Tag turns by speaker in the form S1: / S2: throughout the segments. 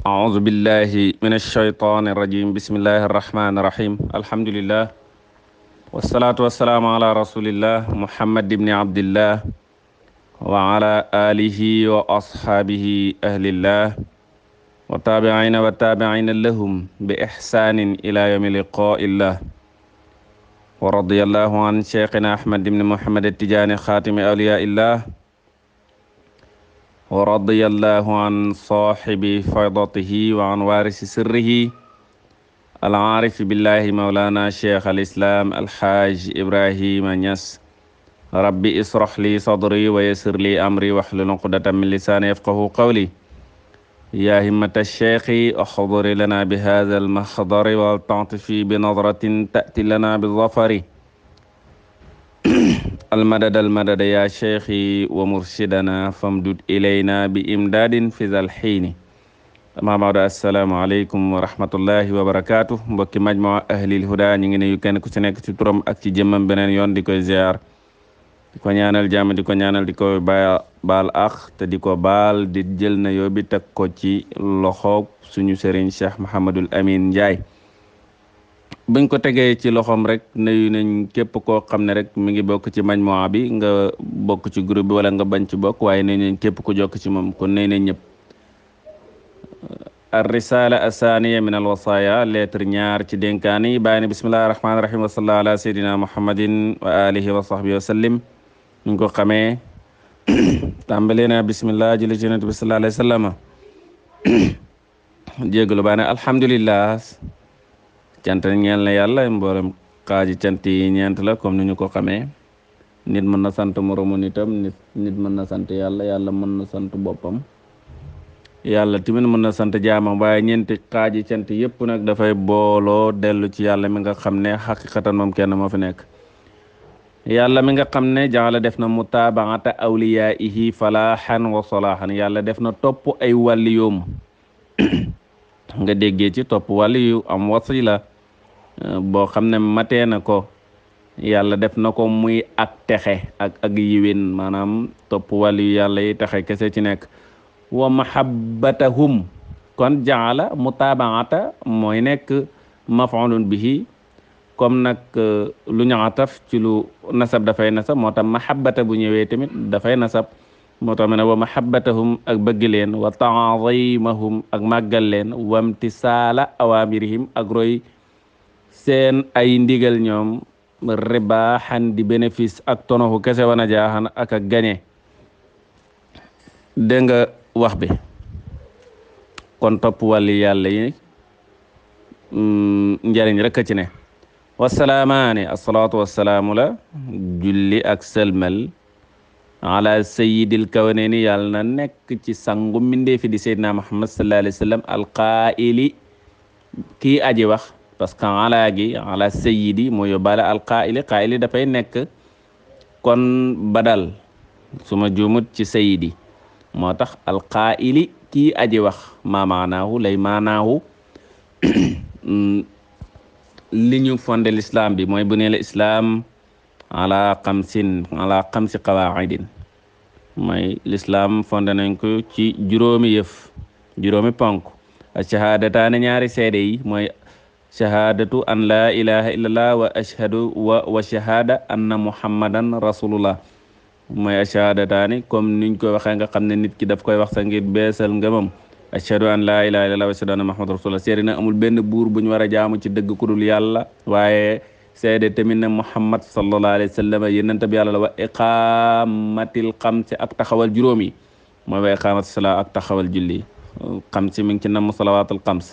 S1: أعوذ بالله من الشيطان الرجيم بسم الله الرحمن الرحيم الحمد لله والصلاة والسلام على رسول الله محمد بن عبد الله وعلى آله وأصحابه أهل الله والتابعين لهم بإحسان إلى يوم لقاء الله ورضي الله عن شيخنا أحمد بن محمد التجاني خاتم أولياء الله ورضي الله عن صاحب فيضته وعن وارث سره العارف بالله مولانا شيخ الإسلام الحاج إبراهيم نياس ربي اسرح لي صدري ويسر لي أمري واحلل عقدة من لساني يفقه قولي يا همة الشيخ احضر لنا بهذا المحضر ولتعطفي بنظرة تأتي لنا بالظفر المدد يا شيخي ومرشدنا فامدد إلينا بإمداد في ذا الحين أما بعد السلام عليكم ورحمة الله وبركاته mbokki majmua ahlil huda ñu ngi nuyu kenn ku ci nekk ci turam ak ci jëmmam beneen yoon di koy ziar di ko ñaanal jàmm di ko ñaanal di ko baal ak te di ko baal di jël na yoo bi teg ko ci loxo suñu sëriñ Cheikh Mouhamadul Amin Ndiaye buñ ko tegee ci loxoom rek nuyu nañ képp koo xam ne rek mi ngi bokk ci majmua bi nga bokk ci groupe bi wala nga bañ ci bokk waaye nuyu nañ képp ku jokk ci moom kon nuyu nañ ñëpp الرسالة الثانية من الوصايا lettre ñaar ci dénkaani bàyyi ne bismillahi rahmaani rahim wa sallallahu ala sayyidina muhammadin wa alihi wa sahbihi wa sallim ñu ko xamee tàmbalee na bismillah jële ci yonent bi sallallahu alayhi wa sallam jégalu bàyyi ne alhamdulillah cant ñeel na yàlla mboolem xaaji cant yi ñeent la comme ni ñu ko xamee nit mën na sant moromu nitam nit mën na sant yàlla yàlla mën na sant boppam yàlla tamit mën na sant jaamam waaye ñeenti xaaji cant yëpp nag dafay booloo dellu ci yàlla mi nga xam ne xaqiqatan moom kenn moo fi nekk yàlla mi nga xam ne jaala def na mutaabaata awliyaihi falaahan wa salaahan yàlla def na topp ay wàlli yoom nga déggee ci topp wàlli yu am wasila boo xam ne matee na ko yàlla def na ko muy ak texe ak yiwin maanaam topp wàlli yu yàlla yi texe kese ci nekk wa mahabbatahum kon jaala mutaabaata mooy nekk maf'ulun bihi comme nag lu ñu ataf ci lu nasab dafay nasab moo tax mahabbata bu ñëwee tamit dafay nasab moo tax ma ne wa mahabbatahum ak bëgg leen wa ta'zimahum ak màggal leen wa imtisaala awamirihim ak roy seen ay ndigal ñoom ribaaxan di bénéfice ak tonoxu kese wana jaaxan ak gañe dégg nga wax bi kon topp wàlli yàlla yi njariñ rek a ci ne wasalaamaani asalaatu wasalaamu la julli ak sëlmal ala sayidil kawnayni yàlla na nekk ci sangu mindee fi di seydina muhammad sallallahu alayhi wa sallam alqaili kii aji wax parce que ala gi ala sayidi moo yóbbaale alqaili qaili dafay nekk kon badal suma juumut ci sayidi moo tax alqaili kii aji wax maa maanaahu lay maanaahu li ñu fondé l'islam bi mooy bu ne la islam ala xamsi qawaidin mooy l'islam fondé nañ ko ci juróomi ponk a shahadataane ñaari seede yi mooy shahadatu an la ilaha illallah wa ashhadu wa shahada anna muhammadan rasulullah mooy ashahadataani comme niñ koy waxee nga xam ne nit ki daf koy wax sa ngir beesal ngëmam ashhadu an laa ilaaha illallah wa ashhadu anna muhammadan rasulullah seede na amul benn buur bu ñu war a jaamu ci dëgg ku dul yàlla waaye seede tamit ne muhammad sallallahu alayhi wa sallam yonent bi yàlla la wa iqamatil xamsi ak taxawal juróom yi mooy wa iqamati salaa ak taxawal julli xamsi mi ngi ci namm salawaatul xams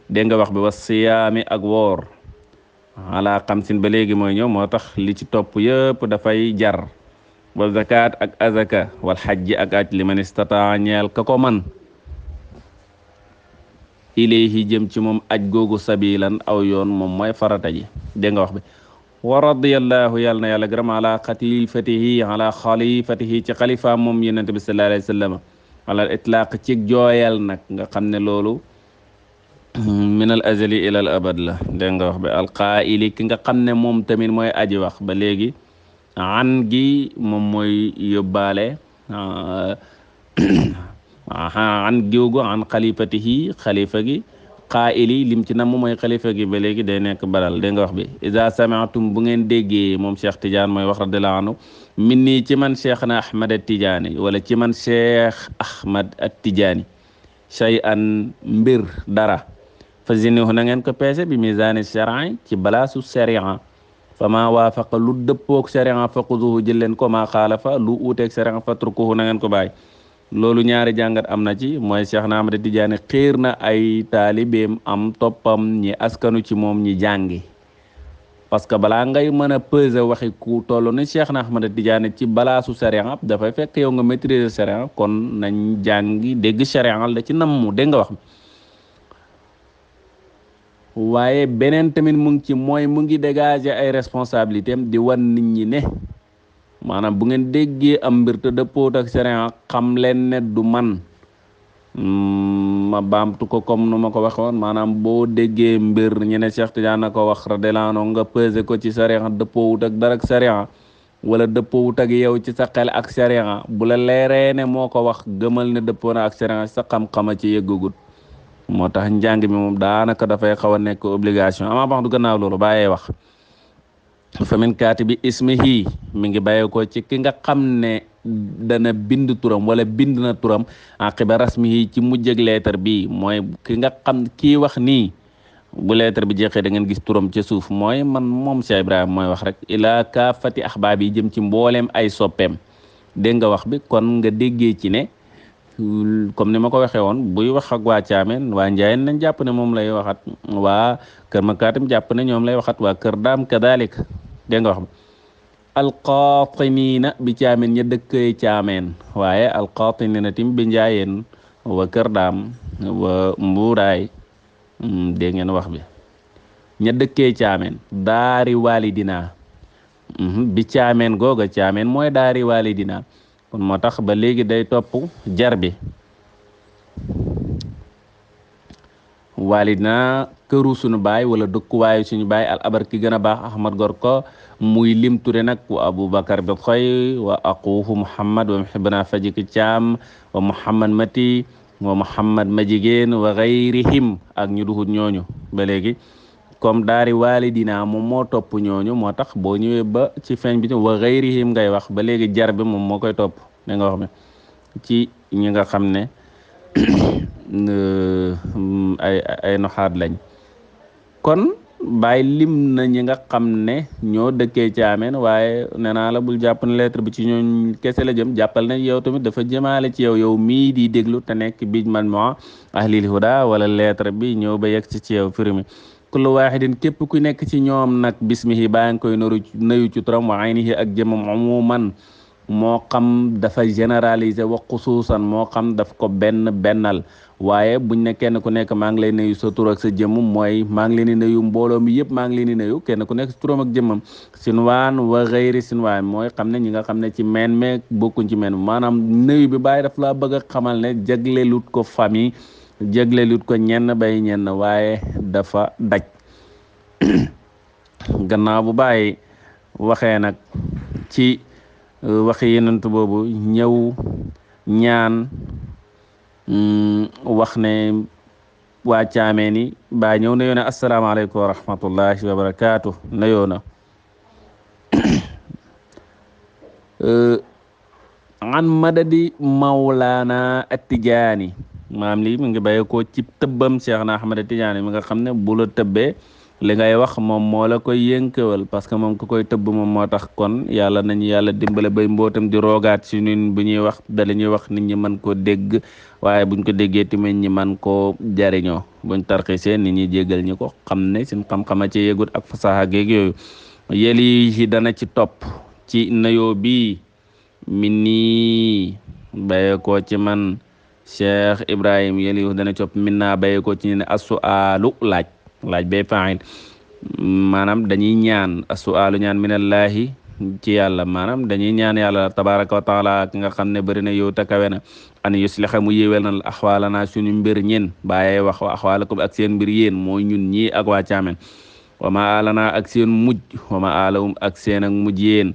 S1: dégg nga wax bi wa siyaami ak woor ala xamsin ba léegi mooy ñëw moo tax li ci topp yëpp dafay jar wa zakat ak azaka wal xajji ak aj liman istataa ñeel ka ko man ilayhi jëm ci moom aj googu sabilan aw yoon moom mooy farata ji dégg nga wax bi wa radiyallahu yàlla na yàlla gërëm ala xalifatihi ci xalifa moom yonent bi sallallahu alayhi wa sallam ala itlaq ci jooyal nag nga xam ne loolu min al azali ila al abad la dégg nga wax bi alqaili ki nga xam ne moom tamit mooy aji wax ba léegi an gi moom mooy yóbbaale aha an giwgu an xalifatihi xalifa gi qaa'ili lim ci nam mooy xalifa gi ba léegi day nekk badal dégg nga wax bi iza sami'tum bu ngeen déggee moom Cheikh Tidiane mooy wax radiyallahu anhu min nii ci man Cheikh na Ahmad at-Tidiane wala ci man Cheikh Ahmad at-Tidiane shay an mbir dara fa zinihu na ngeen ko peese bi misaani sharia ci balaasu sharia fa ma waafaqa lu dëppoog sharia fa xuduhu jël leen ko ma xaalafa lu uuteeg sharia fa turkuhu na ngeen ko bàyyi loolu ñaari jàngat am na ci mooy Cheikh na Ahmad Tidiane xiir na ay taalibeem am toppam ñi askanu ci moom ñi jàngi parce que balaa ngay mën a peser waxi ku toll ni Cheikh na Ahmad Tidiane ci balaasu sharia dafay fekk yow nga maîtriser sharia kon nañ jàngi dégg sharia la ci nammu dégg nga wax waaye beneen tamit mu ngi ci mooy mu ngi dégager ay responsabilité am di wan nit ñi ne maanaam bu ngeen déggee am mbir te dëppoot ak sharia xam leen ne du man ma baamtu ko comme nu ma ko waxoon maanaam boo déggee mbir ñu ne Cheikh Tidiane na ko wax radiyallahu anhu nga pesé ko ci sharia dëppoowut ak dara ak sharia wala dëppoowut ak yow ci sa xel ak sharia bu la leeree ne moo ko wax gëmal ne dëppoo na ak sharia sa xam-xama ci yëggagut moo tax njàng mi moom daanaka dafay xaw a nekk obligation ama bax du gannaaw loolu bàyyee wax fa min kaatibi ismihi mi ngi bàyyee ko ci ki nga xam ne dana bind turam wala bind na turam aqiba rasmihi ci mujjëg leetar bi mooy ki nga xam kii wax nii bu leetar bi jeexee da ngeen gis turam ca suuf mooy man moom Cheikh Ibrahima mooy wax rek ila kaafati axbaab yi jëm ci mbooleem ay soppeem dégg nga wax bi kon nga déggee ci ne comme ni ma ko waxee woon buy wax ak waa Caameen waa Njaayeen nañ jàpp ne moom lay waxat waa Kër Makaatim jàpp ne ñoom lay waxat waa Kër Daam kadalik dégg nga wax bi alqaatinina bi Caameen ña dëkkee Caameen waaye alqaatinina tim bi Njaayeen wa Kër Daam wa Mbuuraay dégg ngeen wax bi ña dëkkee Caameen daari walidina bi Caameen googa Caameen mooy daari walidina kon moo tax ba léegi day topp jar bi walidina këru suñu baay wala dëkkuwaayu suñu baay al abar ki gën a baax Ahmad Gorko muy lim ture nag wa Aboubacar bi xoy wa aquuhu Muhammad wa muhibbana fajiki Caam wa Muhammad Mati wa Muhammad Majigéen wa gayrihim ak ñu duhut ñooñu ba léegi comme daari walidina moom moo topp ñooñu moo tax boo ñëwee ba ci feeñ bi wa gayrihim ngay wax ba léegi jar bi moom moo koy topp da nga wax mi ci ñi nga xam ne ay noxaat lañ kon bàyyi lim na ñi nga xam ne ñoo dëkkee Caameen waaye nee naa la bul jàpp ne lettre bi ci ñooñ kese la jëm jàppal ne yow tamit dafa jëmaale ci yow mii di déglu te nekk bij man mo ahlil huda wala lettre bi ñëw ba yegg ci yow firi mi kullu waahidin képp ku nekk ci ñoom nag bismihi baa ngi koy nuyu ci turam wa aynihi ak jëmam umuman moo xam dafa généraliser wa xusuusan moo xam daf ko bennal waaye buñ ne kenn ku nekk maa ngi lay nuyu sa tur ak sa jëmm mooy maa ngi leen di nuyu mbooloo mi yëpp maa ngi leen di nuyu kenn ku nekk sa turam ak jëmmam sinwaan wa xëyri sinwaan mooy xam ne ñi nga xam ne ci meen meeg bokkuñ ci meen maanaam nuyu bi bàyyi daf laa bëgg a xamal ne jagleelut ko famille jagleelut ko ñenn bay ñenn waaye dafa daj gannaaw bu bàyyi waxee nag ci waxi yenent boobu ñëw ñaan wax ne waa Caameen yi baa ñëw na yoone asalaamaaleykum wa rahmatullahi wa barakaatu na yoona an madadi mawlaana Tijaani maam lii mi ngi bàyyi ko ci tëbbam Cheikh na Ahmad Tijaani mi nga xam ne bu la tëbbee li ngay wax moom moo la koy yënkewal parce que moom ku koy tëbb moom moo tax kon yàlla nañu yàlla dimbale bay mbootam di roogaat si ñun bu ñuy wax da la ñuy wax nit ñi mën koo dégg waaye buñ ko déggee tamit ñi man koo jariñoo buñ tarxisee nit ñi jéggal ñi ko xam ne seen xam-xama ci yéegut ak fasaxa géeg yooyu yeli yi dana ci topp ci nayoo bi min nii bàyyee koo ci man Cheikh Ibrahim yeli dana topp min naa bàyyee koo ci ñu ne asualu laaj bee faa'il maanaam dañuy ñaan asualu ñaan minallahi ci yàlla maanaam dañuy ñaan yàlla tabaraka wa taala ki nga xam ne bëri na yow ta kawe na an yusliha mu yéwel na axwaalana suñu mbir ñeen bàyyee wax wa axwaalakum ak seen mbir yéen mooy ñun ñii ak waa Caameen wa ma alana ak seen mujj wa ma alahum ak seen ak mujj yéen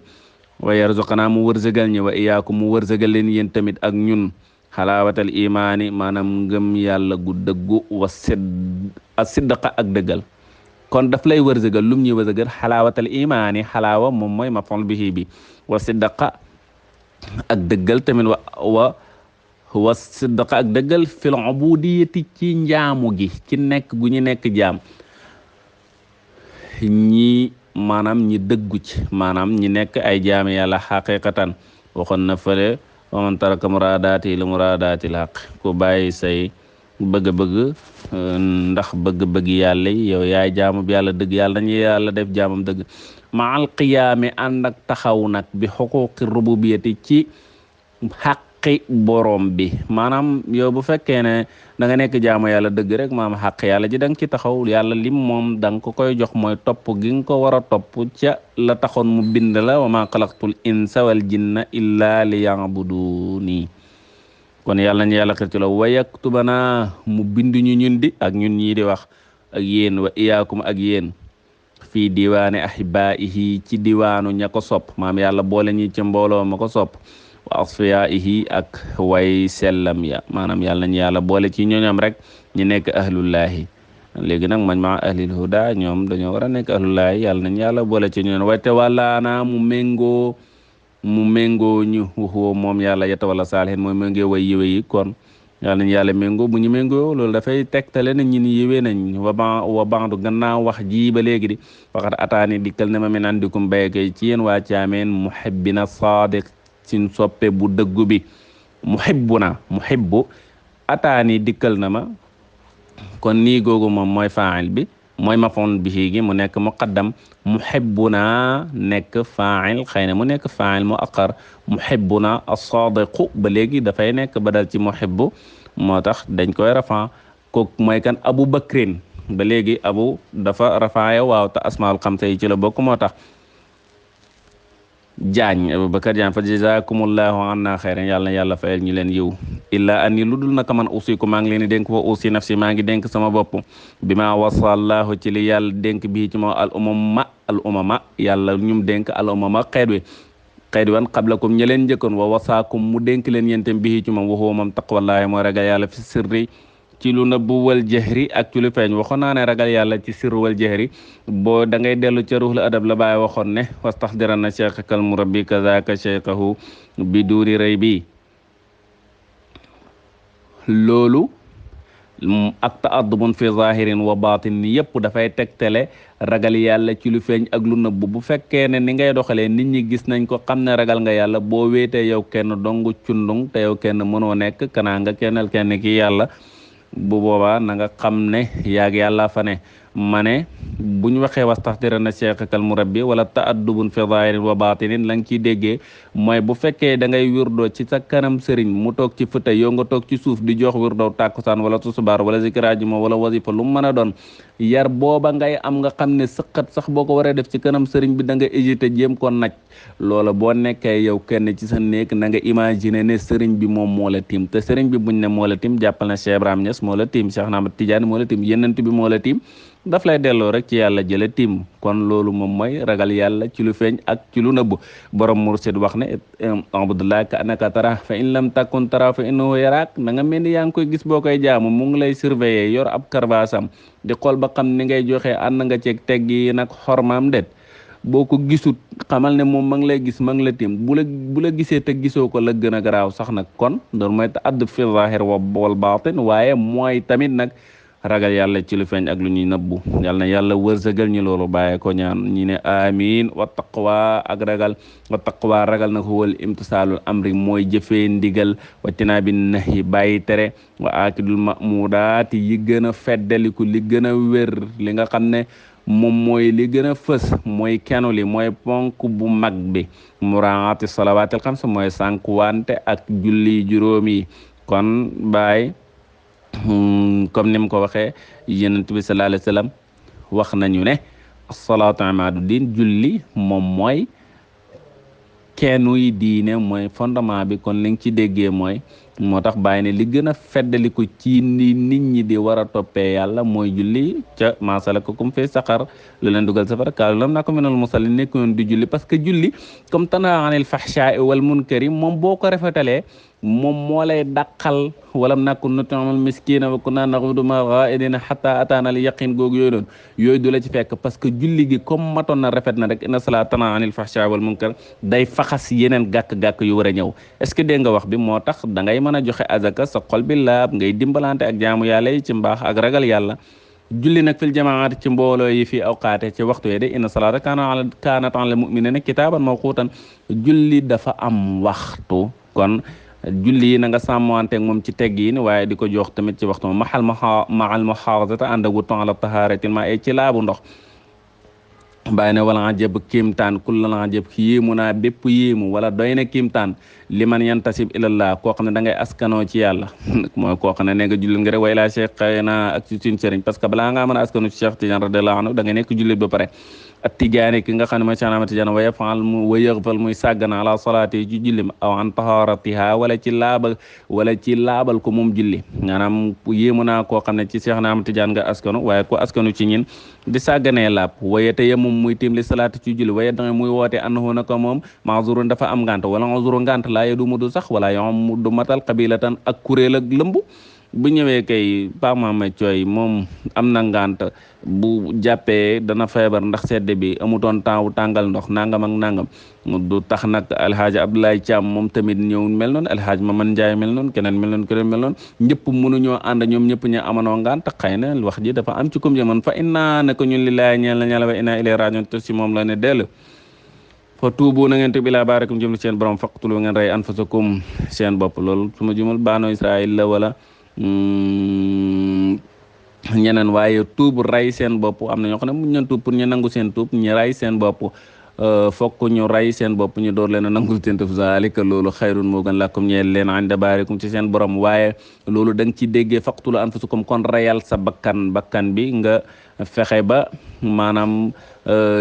S1: wa yarzuqana mu wërsëgal ñi wa iyaakum mu wërsëgal leen yéen tamit ak ñun xalaawatal imaani maanaam ngëm yàlla gu dëggu wa sidqa ak dëggal kon daf lay wërsëgal lum ñuy wërsëgal xalaawatal imaani xalaawa moom mooy maf'ul bihi bi wa sidqa ak dëggal tamit wa sidqa ak dëggal fil ubudiyati ci njaamu gi ci nekk gu ñu nekk jaam ñi maanaam ñi dëggu ci maanaam ñi nekk ay jaami yàlla xaqiqatan waxoon na fële wa man taraka muraadaati li muraadaatil haq ku bàyyi say bëgg-bëgg ndax bëgg-bëgg yàlla yi yow yaay jaamu bi yàlla dëgg yàlla dañuy yàlla def jaamam dëgg ma al qiyaami ànd ak taxaw nag bi xuquqi rububiyati ci xaqi borom bi maanaam yow bu fekkee ne da nga nekk jaamu yàlla dëgg rek maam xaq yàlla ji da nga ci taxaw yàlla lim moom da nga ko koy jox mooy topp gi nga ko war a topp ca la taxoon mu bind la wa ma xalaqtul insa wal jinna illa li yabuduni kon yàlla ñu yàlla xir ci la wa yaktubana mu bind ñu ñun di ak ñun ñii di wax ak yéen wa iyaakum ak yéen fii diwaani ahibaihi ci diwaanu ña ko sopp maam yàlla boole ñi ci mbooloo ma ko sopp wa asfiyaihi ak way sellam ya maanaam yàlla nañu yàlla boole ci ñooñam rek ñu nekk ahlullahi léegi nag man ma ahlil huda ñoom dañoo war a nekk ahlullahi yàlla nañu yàlla boole ci ñooñam wayte wàllaana mu méngoo ñu waxoo moom yàlla yetta wala saalihin mooy méngoo way yiwe yi kon yàlla nañu yàlla méngoo bu ñu méngoo loolu dafay tegtale na ñin yiwee nañ wa bandu gannaaw wax ji ba léegi di waxat ataani dikkal ne ma min andikum béykay ci yéen waa caameen muhibbina sadiq sin soppe bu dëggu bi muhibbu ataani dikkal na ma kon nii googu moom mooy faa'il bi mooy maf'ul bihi gi mu nekk muqaddam muhibbuna nekk faa'il xëy na mu nekk faa'il mu aqar muhibbuna as-sadiqu ba léegi dafay nekk badal ci muhibbu moo tax dañ koy rafaa kooku mooy kan abu bakrin ba léegi abu dafa rafaaye waaw te asmaul xamsa yi ci la bokk moo tax jaañ Abubakar Jaañ fa jazakumullahu anna xayran yàlla na yàlla fayal ñu leen yiw illaa an ni lu dul naka man usiku maa ngi leen di dénk fa usi nafsi maa ngi dénk sama bopp bi ma wasallahu ci li yàlla dénk bii ci moo al umama yàlla ñum dénk al umama xeet wan qablakum ñi leen njëkkoon wa wasaakum mu dénk leen yentem bii ci moom waxoo moom taqwallahi mooy ragal yàlla fi sirri ci lu nëbbu wal jahri ak ci lu feeñ waxoon naa ne ragal yàlla ci sirru wal jahri boo da ngay dellu ca ruuxul adab la bàyyi waxoon ne wastaxdiranna cheikhakal murabbi kazaka cheikhahu bi duuri rëy bi loolu ak ta'addubun fi zahirin wa batin ni yëpp dafay tegtale ragal yàlla ci lu feeñ ak lu nëbbu bu fekkee ne ni ngay doxalee nit ñi gis nañ ko xam ne ragal nga yàlla boo wéetee yow kenn dong cundung te yow kenn mënoo nekk kanaa nga kennal kenn ki yàlla bu boobaa na nga xam ne yaag yàlla fa ne ma ne bu ñu waxee wastaxdirana cheikhakal murabbi wala ta'addubun fi zahirin wa batinin la nga ciy déggee mooy bu fekkee da ngay wirdoo ci sa kanam sëriñ mu toog ci fëtay yow nga toog ci suuf di jox wirdoo tàkkusaan wala tusubaar wala zikra juma wala wasifa lu mu mën a doon yar booba ngay am nga xam ne sëqat sax boo ko waree def ci kanam sëriñ bi da nga hésité jéem ko naj loola boo nekkee yow kenn ci sa néeg na nga imaginer ne sëriñ bi moom moo la tiim te sëriñ bi buñ ne moo la tiim jàppal na Cheikh Ibrahima Niass moo la tiim Cheikh Ahmad Tidiane moo la tiim yenent bi moo la tiim daf lay delloo rek ci yàlla jële tiim kon loolu moom mooy ragal yàlla ci lu feeñ ak ci lu nëbb borom mursid wax ne abdullah ka annaka tara fa in lam takun tara fa innahu yaraak na nga mel ni yaa ngi koy gis boo koy jaamu mu ngi lay surveiller yor ab karbaasam di xool ba xam ni ngay joxe ànd nga ceeg teggi nag xormaam det boo ko gisut xamal ne moom ma ngi lay gis ma ngi la tiim bu la gisee te gisoo ko la gën a garaaw sax nag kon loolu mooy ta'addub fi zahir wal batin waaye mooy tamit nag ragal yàlla ci lu feeñ ak lu ñuy nëbbu yàlla na yàlla wërsëgal ñu loolu bàyyee ko ñaan ñi ne amin wa taqwa ak ragal wa taqwa ragal na ko wal imtisaalul amri mooy jëfee ndigal wa tinaabi nahyi bàyyi tere wa aakidul mamudaati yi gën a feddaliku li gën a wér li nga xam ne moom mooy li gën a fës mooy kenu li mooy ponk bu mag bi muraati salawaatil xamsa mooy sànk wante ak julli juróom yi kon baay comme ni mu ko waxee yonent bi sallallahu alayhi wa sallam wax nañu ne asalaatu imaadu diin julli moom mooy kennuy diine mooy fondement bi kon li nga ci déggee mooy moo tax bàyyi ne li gën a feddaliku ci ni nit ñi di war a toppee yàlla mooy julli ca maa salakakum fi saqar lu leen dugal safara qaalu lam naku minal musallin nekkoon di julli parce que julli comme tanhaa anil fahshaa'i wal munkari moom boo ko rafetalee moom moo lay dàqal walam nakun nut'imul miskina wa kunna naxuudu ma'al xaa'idina xatta ataanal yaqin googu yooyu noonu yooyu du la ci fekk parce que julli gi comme matoon na rafet na rek inna salaata tanhaa anil fahshaa'i wal munkar day faxas yeneen gàkk-gàkk yu war a ñëw est-ce que dégg nga wax bi moo tax da ngay mën a joxe azaka sa xol bi laab ngay dimbalante ak jaamu yàlla yi ci mbaax ak ragal yàlla julli nag fil jamaat ci mbooloo yi fii awqaate ci waxtu yi de inna salaata kaanat alal mu'miniina kitaaban mawquutan julli dafa am waxtu kon julli yi na nga sàmmanteeg moom ci teggiin waaye di ko jox tamit ci waxtu maxal muhaafazati ànd ak wutu ala tahaaratil maa ci laabu ndox bàyyi ne wala nga jëb kiimtaan kulla la nga jëb yéemu naa bépp yéemu wala doy na kiimtaan li man yantasib ilallah koo xam ne da ngay askanoo ci yàlla mooy koo xam ne ne nga jullit nga rek way laa cheikh xëy na ak ci suñ sëriñ parce que balaa ngaa mën a askanu ci Cheikh Tidiane radiyallahu anhu da nga nekk jullit ba pare at tijaani ki nga xam ne mooy Cheikh Ahmad Tidiane wa yafal wa yëgfal muy sàggana ala salaati ci jullim aw an taharatiha wala ci laabal ko moom julli maanaam yéemu naa koo xam ne ci Cheikh Ahmad Tidiane nga askanu waaye ko askanu ci ñin di sàgganee laab waye te yemum muy tim li salaati ci julli waye da muy woote annahu naka moom mazurun dafa am ngant wala mazuru ngant laa ye du mudu sax wala yom du matal qabilatan ak kuréel ak lëmb bu ñëwee kay Pa Mama Thioye moom am na ngant bu jàppee dana feebar ndax sedd bi amutoon temps wu tàngal ndox nangam ak nangam du tax nag alhaaji Abdoulaye Thiam moom tamit ñëw mel noonu alhaaji Maman Ndiaye mel noonu keneen mel noonu ñëpp mënuñoo ànd ñoom ñëpp ñu amanoo ngant xëy na wax ji dafa am ci comme jamono fa inna nako ñun lillahi ñeel na ñala wa inna ilayhi rajiun te si moom la ne dell fa tuubu na ngeen tub ilaa baarakum jëm seen borom faqtulu ngeen rey anfusakum seen bopp loolu su ma jumul baano Israël la wala ñeneen waaye tuub rey seen bopp am na ñoo xam ne mu ñeen tuub pour ñu nangu seen tuub ñu rey seen bopp fokk ñu rey seen bopp ñu door leen a nangul seen tuub zaalika loolu xayrun moo gën lakum ñeel leen inda baarikum ci seen borom waaye loolu da nga ci déggee faqtulu anfusakum kon reyal sa bakkan bi nga fexe ba maanaam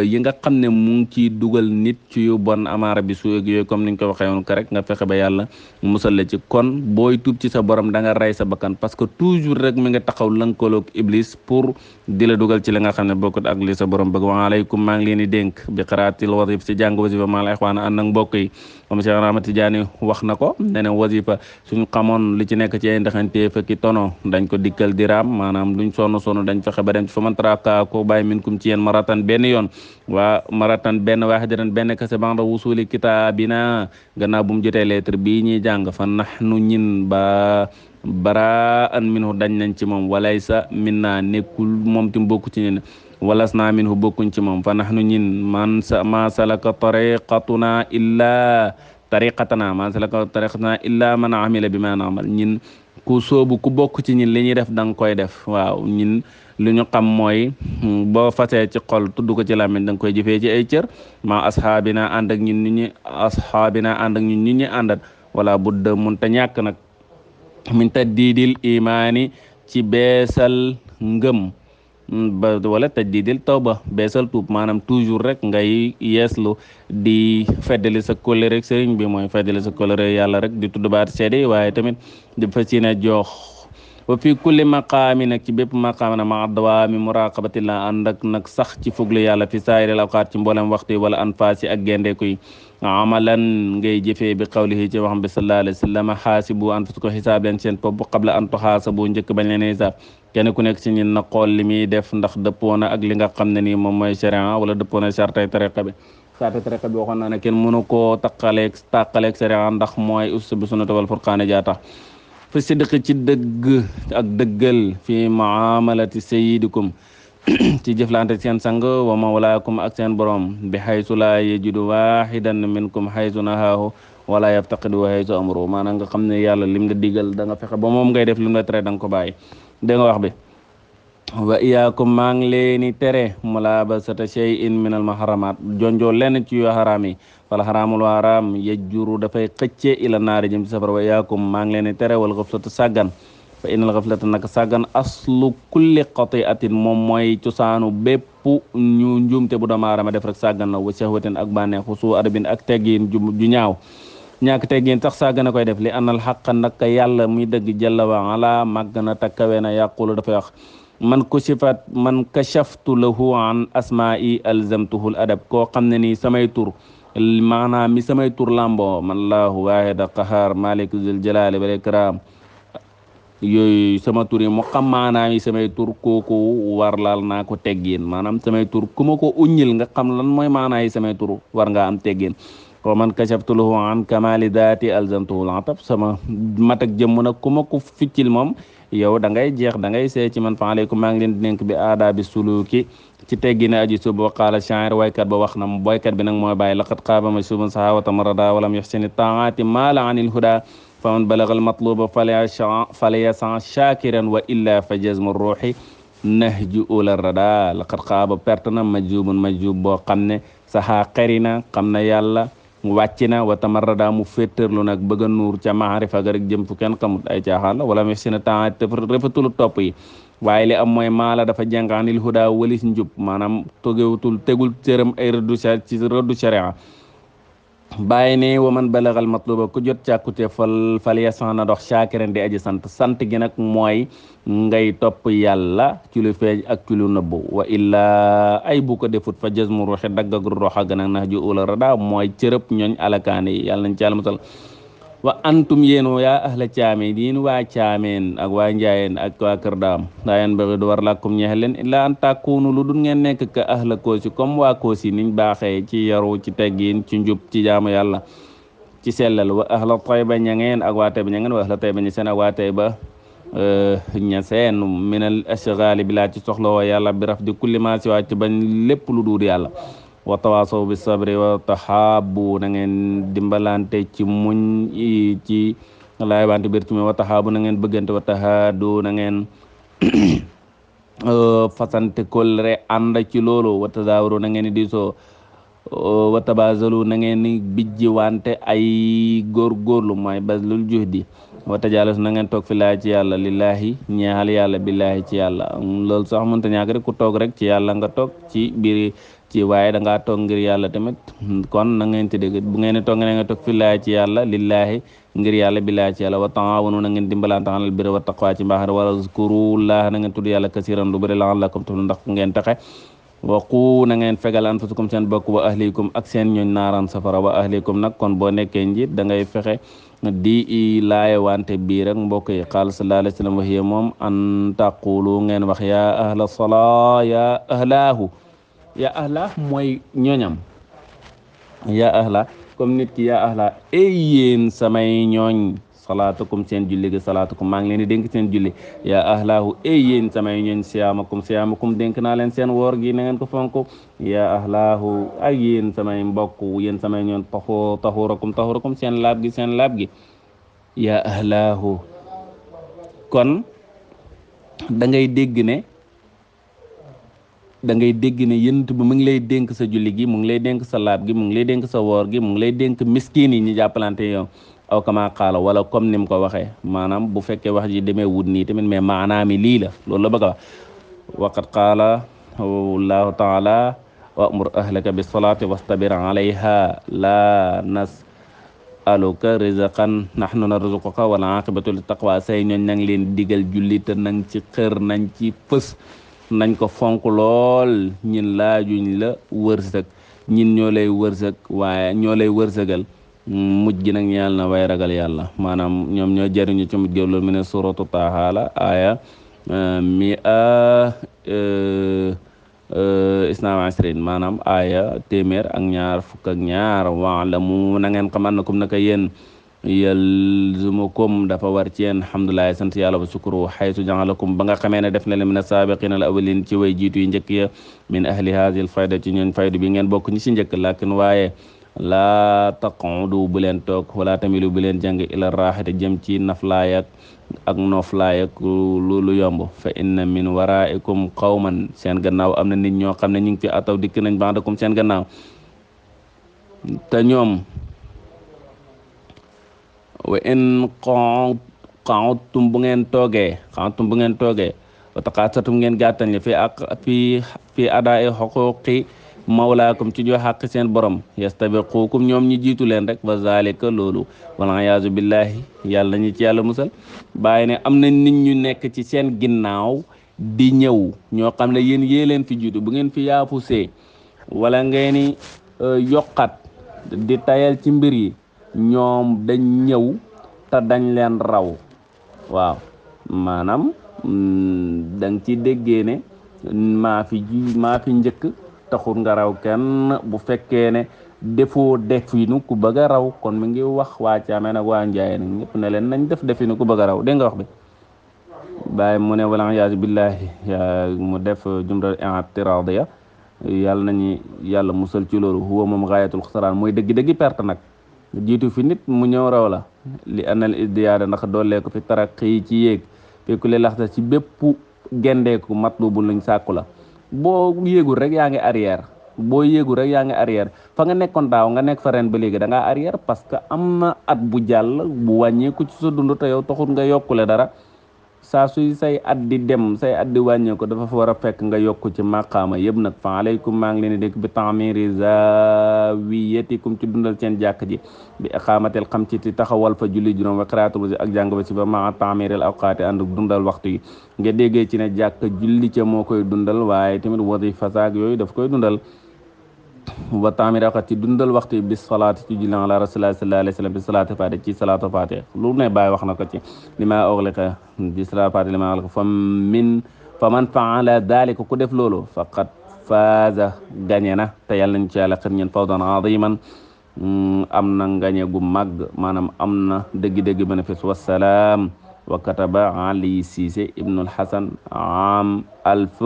S1: yi nga xam ne mu ngi ciy dugal nit ci yu bon amaara bi su yooyu comme niñ ko waxee woon ko rek nga fexe ba yàlla musal la ci kon booy tuub ci sa borom da nga rey sa bakkan parce que toujours rek mi nga taxaw lënkaloog iblis pour di la dugal ci li nga xam ne bokkut ak li sa borom bëgg waaleykum maa ngi leen di dénk bi xaraatil wasif si jàng wasifa maa la ixwaana ànd ak mbokk yi comme Cheikh Ahmad Tidiane wax na ko ne ne wasifa suñ xamoon li ci nekk ci ay ndaxantee fekki tono dañ ko dikkal diraam maanaam luñ sonn dañ fexe ba dem ci fa man traka ko bàyyi minkum ci yéen maratan benn yoon waa maratan benn waahidatan benn kese banda wusuli kitaabina gannaaw bu mu jotee lettre bii ñuy jàng fa nahnu ñin baraan minhu dañ nañ ci moom walaysa minna nekkul moom tim bokku ci ñun walas naa minhu bokkuñ ci moom fa nahnu ñin ma salaka tariqatana illa man amila bi ma naamal ñin ku soobu ku bokk ci ñin li ñuy def da nga koy def waaw ñin lu ñu xam mooy boo fasee ci xol tudd ko ci làmmiñ da nga koy jëfee ci ay cër ma asxaabina ànd ak ñun ñi àndat wala budda mun ta ñàkk nag min tajdiidil imaani ci beesal ngëm wala tajdiidil tawba beesal tuub maanaam toujours rek ngay yeeslu di feddali sa kóllëre rek sëriñ bi mooy feddali sa kóllëre yàlla rek di tudd baat seede waaye tamit di fas yéene jox wa fi kulli maqaami nag ci bépp maqaam na ma dawaami muraqabatillah ànd ak nag sax ci fuglu yàlla fi saayiril awqaat ci mboolem waxtu yi wala anfaasi ak gendeeku yi amalan ngay jëfee bi qawlihi ci waxam bi sallallahu alayhi wa sallam xaasibu anfusakum xisaab leen seen bopp qabla an tuxaasabu njëkk bañ leen xisaab kenn ku nekk ci ñun na xool li muy def ndax dëppoo na ak li nga xam ne nii moom mooy sharia wala dëppoo na sartay tariqa bi sartay tariqa bi waxoon naa ne kenn mënu koo tàqaleeg sharia ndax mooy us bi sunnati wal furqaani jaa tax fi sidqi ci dëgg ak dëggal fi muamalati sayyidikum ci jëflante seen sang wa mawlaakum ak seen borom bi xaysu laa yajidu waaxidan minkum xaysu nahaahu wala yaftaqidu wa xaysu amru maanaam nga xam ne yàlla lim la digal da nga fexe ba moom ngay def lim la tere da nga ko bàyyi dégg nga wax bi wa iyaakum maa ngi leeni tere mulabasata shay'in min al muharramat jonjoo lenn ci yu xaraam yi wala xaraamul haram yajjuru dafay xëcce ila naari jëm ci safara wa iyaakum maa ngi leeni tere wal xaflata sàggan fa innal xaflata naka sàggan aslu kulli qati'atin moom mooy cosaanu bépp ñu njuumte bu doomu aadama def rek sàggan la wa shahwatin ak bànneexu su adabin ak teggiin ju ñaaw ñàkk teggiin sax sàggan a koy def li anal xaq naka yàlla muy dëgg jalla wa ala màgg na takkawe na yàqulu dafay wax man kashaftu lahu an asma'i alzamtuhul adab koo xam ne nii samay tur maanaam mi samay tur lambo man allahu waahida qahaar malik zul jalali wal ikram yooyu sama tur yi mu xam maanaam yi samay tur kooku warlaal naa ko teggin maanaam samay tur ku ma ko uññil nga xam lan mooy maanaa yi samay tur war ngaa am teggin wa man kashaftulahu an kamali daati alzamtuhu latab sama mat ak jëmm nag ku ma ko ficcil moom yow da ngay jeex da ngay see ci man fa aleykum maa ngi leen di dénk bi aada bi suluki ci teggine aji sub wa qaala shaa'ir waykat ba wax na boykat bi nag mooy bàyyi laqad xaaba mashubun saxaawata marada walam yaxsini taati maala anil huda faman balaga almatluba falyasan shakiran wa illa fa jazmu ruuxi nahju ula rada laqad xaaba perte na majubun majub boo xam ne saxaa xeri na xam na yàlla wàcc na wa tamarrada mu féttërlu nag bëgg a nuur ca maarifa ga rek jëm fu kenn xamut ay caaxaan la wala mes sina temps te rafetul topp yi waaye li am mooy maala dafa jàngaanil huda walis njub maanaam togewutul tegul cëram ay rëddu sharia bàyyi ne wa man balagal matluba ku jot càkkute fal yasan na dox shakiran di aji sant gi nag mooy ngay topp yàlla ci lu feeñ ak ci lu nëbbu wa illa ay bu ko defut fa jazmu ruuxi daggag roxa ga nag nax ju ula rada mooy cërëb ñooñ alakaane yi yàlla nañ ci yàlla musal wa antum yéen yaa ahla caameen yéen waa caameen ak waa njaayeen ak waa kër daam daayen bëgg du war làkkum ñeexel leen illa an tàkkuunu lu dul ngeen nekk ka ahla koosi comme waa koosi niñ baaxee ci yaru ci teggin ci njub ci jaamu yàlla ci sellal wa ahla tayba ña ngeen ak waa tayba ña ngeen wa ahla tayba ña seen ak waa tayba ña seen minal ashgaali bi laa ci soxla woo yàlla bi raf di kulli maa si wàcc bañ lépp lu duur yàlla wa tawaasaw bi sabri wa taxaabu na ngeen dimbalante ci muñ ci laay wante biir ci mi wa taxaabu na ngeen bëggante wa tahaadu na ngeen fasante kóllëre ànd ci loolu wa tazaawaru na ngeen diisoo wa tabazalu na ngeen bijji wante ay góorgóorlu mooy bazlul juhdi wa tajaalus na ngeen toog fi laa ci yàlla lillahi ñeexal yàlla billahi ci yàlla loolu sax mënta ñàkk rek ku toog rek ci yàlla nga toog ci biir ci waaye da ngaa toog ngir yàlla tamit kon na ngeen ci dégg bu ngeen toog nga toog fi laa ci yàlla lillahi ngir yàlla billahi ci yàlla wa taawanu na ngeen dimbalante alal birri wa taqwa ci mbaax wa zkurullah na ngeen tudd yàlla kasiran lu bëri la'allakum tuflihun ndax ngeen taxe waqu na ngeen fegal anfusakum seen bokk wa ahlikum ak seen ñooñ naaran safara wa ahlikum nag kon boo nekkee njiit da ngay fexe di laaye wante bii rek mbokk yi qaala sallallahu alayhi wa sallam wa hiya moom an taqulu ngeen wax yaa ahla salaa yaa ahlaahu yaa ahla mooy ñooñam yaa ahla comme nit ki yaa ahla ay yéen samay ñooñ salaatukum seen julli gi salaatukum maa ngi leen di dénk seen julli yaa ahlaahu ay yéen samay ñooñ siyaamakum dénk naa leen seen woor gi na ngeen ko fonk yaa ahlaahu ay yéen samay mbokk yéen samay ñooñ taxurakum seen laab gi yaa ahlaahu kon da ngay dégg ne yent bi mu ngi lay dénk sa julli gi mu ngi lay dénk sa laab gi mu ngi lay dénk sa woor gi mu ngi lay dénk miskin yi ñu jàppalante yow aw kama qaala wala comme ni mu ko waxee maanaam bu fekkee wax ji demee wut nii tamit mais maanaam lii la loolu la bëgg a wax waqad qaala allahu taala wa'mur ahlaka bis salaati wastabir alayha laa nas'aluka rizqan nahnu narzuquka wal aqibatu lit taqwa say ñooñ nang leen digal julli te nang ci xër nañ ci fës nañ ko fonk lool ñin laajuñ la wërsëg ñin ñoo lay wërsëg waaye ñoo lay wërsëgal mujj gi nag ñeel na way ragal yàlla maanaam ñoom ñoo jariñu ci mujj gi loolu mu ne suratu Taaha la aaya mi isnaam asrin maanaam aaya téeméer ak ñaar fukk ak ñaar wa'lamu na ngeen xam annakum naka yéen yalzumukum dafa war ci yéen alhamdulilah sant yàlla ba sukuru xaytu ja'alakum ba nga xamee ne def na leen min as-saabiqiina al-awwaliin ci way jiitu yi njëkk ya min ahli haadihi al-fayda ci ñooñ faydu bi ngeen bokk ñi si njëkk lakin waaye laa taqudu bu leen toog wala tamilu bu leen jàng ila raaxati jëm ci naflaay ak noflaay ak lu yomb fa inna min waraikum qawman seen gannaaw am na nit ñoo xam ne ñu ngi fi ataw dikk nañ ba'dakum seen gannaaw te ñoom wa in qa'udtum bu ngeen toogee wa taqaasatum ngeen gàttañ le fi adaa'i xuquuqi mawlaakum ci jox xàq seen borom yastabiqukum ñoom ñi jiitu leen rek wa zalika loolu wal iyaazu billahi yàlla nañu ci yàlla musal bàyyi ne am na nit ñu nekk ci seen ginnaaw di ñëw ñoo xam ne yéen leen fi jiitu bu ngeen fi yaafusee wala ngeen ni yokkat di tayal ci mbir yi ñoom dañ ñëw te dañ leen raw. waaw maanaam da nga ci déggee ne maa fi njëkk taxul nga raw kenn bu fekkee ne defoo definu ku bëgg a raw kon mi ngi wax waa Caameen ak waa Njaayeen nag ñëpp ne leen nañ def definu ku bëgg a raw dégg nga wax bi bàyyi mu ne wala iyaazu billahi mu def jumla i'tiradiya yàlla nañu yàlla musal ci loolu huwa moom gaayatul xusraan mooy dëgg-dëggi perte nag jiitu fi nit mu ñëw raw la li anal isdiyaada ndax doolee ko fi taraqi yi ci yéeg fekku li laxta ci bépp gendeeku matlubu luñ sàkku la boo yéegul rek yaa ngi arrière boo yéegul rek yaa ngi arrière fa nga nekkoon daaw nga nekk fa ren ba léegi da ngaa arrière parce que am na at bu jàll bu wàññeeku ci sa dund te yow taxul nga yokkule dara saa suy say at di dem say at di wàññeeku dafa fa war a fekk nga yokku ci maqaama yëpp nag fa aleykum maa ngi leen di dékk bi tamiri zawiyatikum ci dundal seen jàkk ji bi iqaamatil xam ci taxawal fa julli juróom wa qiraatul ak jàng ba si ba maa tamiril awqaati ànd dundal waxtu yi nga déggee ci ne jàkk julli ca moo koy dundal waaye tamit wasifa saak yooyu daf koy dundal wa tamir awqaat ci dundal waxtu yi bis salaati ci julli ala rasulillah sallallahu alayhi wa sallam bi salaati faate ci salaatu faate lu ne bàyyi wax na ko ci li ma oxliqa bi salaatu faate li ma oxliqa fa man faala dalika ku def loolu faqad faaza gañe na te yàlla nañ ci yàlla xër ñeen fawdan aziman am na ngañe gu màgg maanaam am na dëgg-dëgg bénéfice wasalaam wa kataba ali Cissé ibnul hasan am alf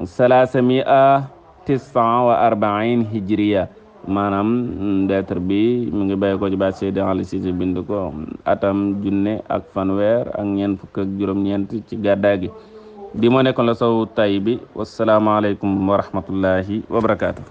S1: salasamia tisan wa arbain hijriya maanaam lettre bi mu ngi bàyyi ko ci baat Seydi Ali Cissé bind ko atam junne ak fanweer ak ñeent fukk ak juróom-ñeent ci gàddaa gi di moo nekkoon la saw tay bi wasalaamaaleykum wa rahmatullahi wa barakaatu.